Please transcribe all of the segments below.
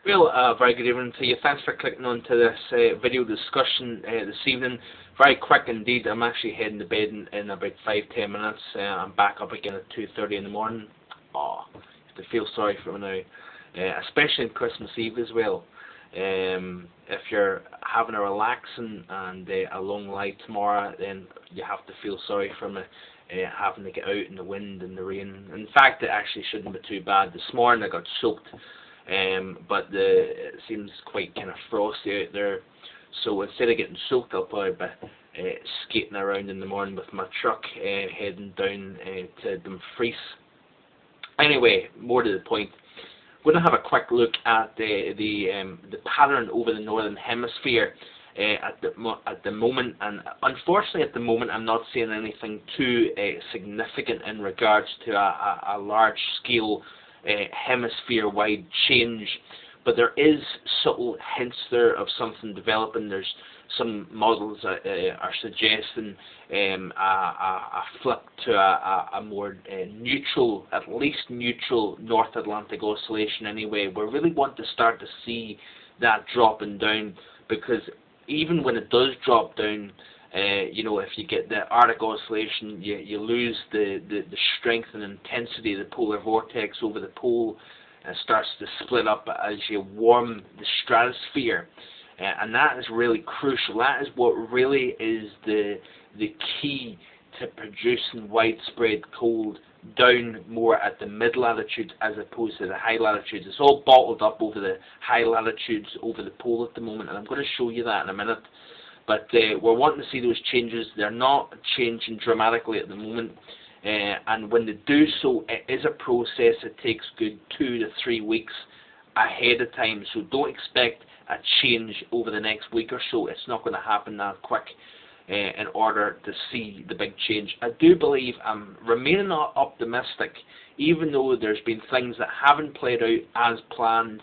Well, very good evening to you. Thanks for clicking on to this video discussion this evening. Very quick indeed. I'm actually heading to bed in about 5-10 minutes. I'm back up again at 2:30 in the morning. Oh, you have to feel sorry for me now, especially on Christmas Eve as well. If you're having a relaxing and a long lie tomorrow, then you have to feel sorry for me. Having to get out in the wind and the rain. In fact, it actually shouldn't be too bad. This morning I got soaked. But it seems quite kind of frosty out there, so instead of getting soaked, I'll probably be skating around in the morning with my truck, heading down to Dumfries. Anyway, more to the point, we're going to have a quick look at the pattern over the northern hemisphere at the moment, and unfortunately at the moment I'm not seeing anything too significant in regards to a large scale hemisphere-wide change, but there is subtle hints there of something developing. There's some models are suggesting a flip to a more neutral, at least neutral North Atlantic oscillation anyway. We really want to start to see that dropping down, because even when it does drop down, you know, if you get the Arctic oscillation, you lose the strength and intensity of the polar vortex over the pole, and it starts to split up as you warm the stratosphere, and that is really crucial. That is what really is the key to producing widespread cold down more at the mid latitudes as opposed to the high latitudes. It's all bottled up over the high latitudes over the pole at the moment, and I'm going to show you that in a minute. But we're wanting to see those changes. They're not changing dramatically at the moment, and when they do so, it is a process that takes good 2 to 3 weeks ahead of time. So don't expect a change over the next week or so. It's not going to happen that quick in order to see the big change. I do believe I'm remaining optimistic, even though there's been things that haven't played out as planned.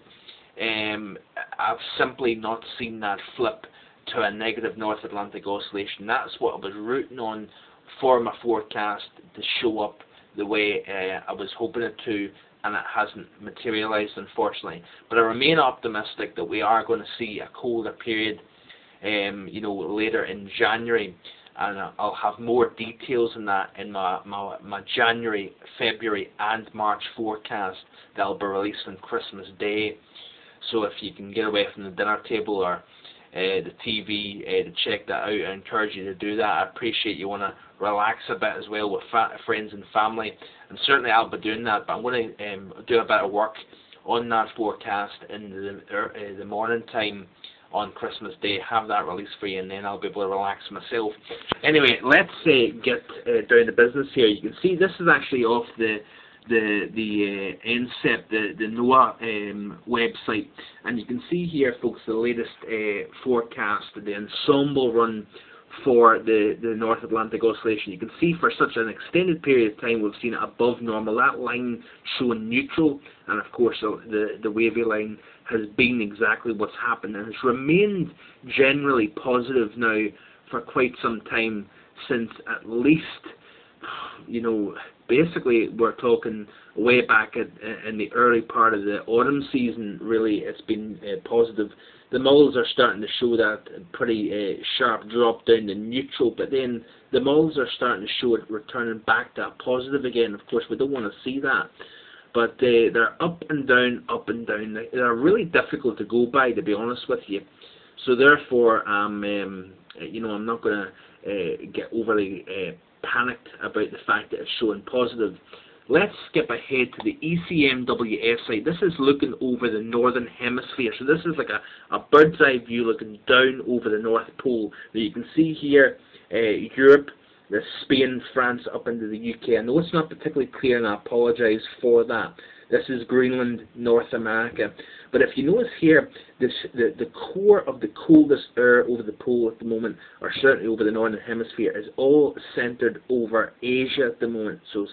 I've simply not seen that flip to a negative North Atlantic oscillation. That's what I was rooting on for my forecast to show up the way I was hoping it to, and it hasn't materialized, unfortunately. But I remain optimistic that we are going to see a colder period, you know, later in January, and I'll have more details on that in my January, February and March forecast that I'll be released on Christmas Day. So if you can get away from the dinner table or the TV to check that out, I encourage you to do that. I appreciate you want to relax a bit as well with friends and family, and certainly I'll be doing that. But I'm going to do a bit of work on that forecast in the morning time on Christmas Day, have that released for you, and then I'll be able to relax myself. Anyway, let's get down to business here. You can see this is actually off the NCEP, the NOAA website, and you can see here, folks, the latest forecast, the ensemble run for the North Atlantic oscillation. You can see for such an extended period of time we've seen it above normal, that line showing neutral, and of course the wavy line has been exactly what's happened, and it's remained generally positive now for quite some time, since at least, you know, basically we're talking way back in the early part of the autumn season. Really, it's been positive. The models are starting to show that pretty sharp drop down to neutral, but then the models are starting to show it returning back to a positive again. Of course, we don't want to see that, but they're up and down, up and down. They're really difficult to go by, to be honest with you. So therefore, you know, I'm not going to get overly panicked about the fact that it's showing positive. Let's skip ahead to the ECMWF site. This is looking over the northern hemisphere. So this is like a bird's eye view looking down over the North Pole. Now you can see here Europe, Spain, France, up into the UK. I know it's not particularly clear, and I apologise for that. This is Greenland, North America. But if you notice here, the core of the coldest air over the pole at the moment, or certainly over the northern hemisphere, is all centred over Asia at the moment. So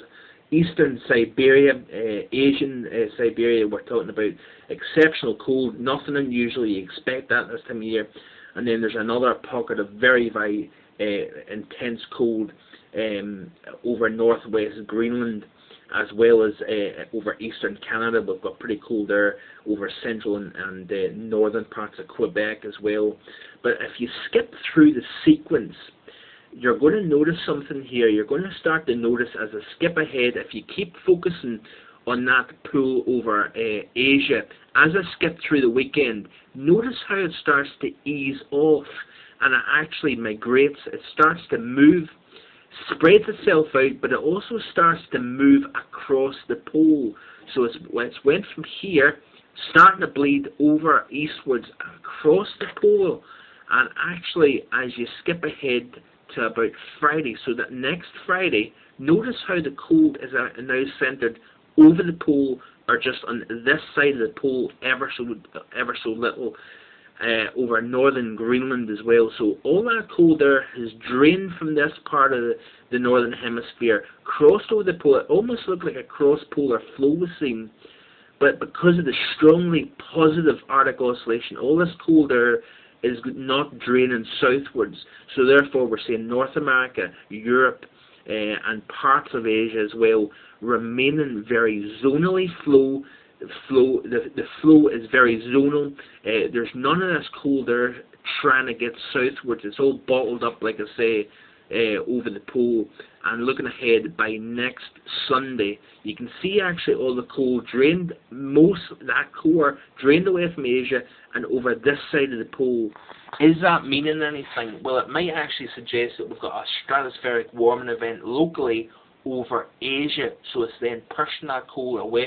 eastern Siberia, Asian Siberia, we're talking about exceptional cold, nothing unusual, you expect that this time of year. And then there's another pocket of very, very intense cold over northwest Greenland. as well as over eastern Canada. We've got pretty cold there over central and northern parts of Quebec as well. But if you skip through the sequence, you're going to notice something here. You're going to start to notice as I skip ahead, if you keep focusing on that pull over Asia, as I skip through the weekend, notice how it starts to ease off and it actually migrates. It starts to move, spreads itself out, but it also starts to move across the pole. So it's went from here, starting to bleed over eastwards across the pole, and actually as you skip ahead to about Friday, so that next Friday, notice how the cold is now centered over the pole, or just on this side of the pole, ever so little, over northern Greenland as well. So all that cold there has drained from this part of the northern hemisphere, crossed over the pole. It almost looked like a cross-polar flow was seen, but because of the strongly positive Arctic oscillation, all this cold air is not draining southwards. So therefore we're seeing North America, Europe, and parts of Asia as well remaining very zonally flow. The flow is very zonal. There's none of this cold air trying to get southwards. It's all bottled up, like I say, over the pole. And looking ahead, by next Sunday, you can see actually all the cold drained, most of that core drained away from Asia and over this side of the pole. Is that meaning anything? Well, it might actually suggest that we've got a stratospheric warming event locally over Asia, so it's then pushing that cold away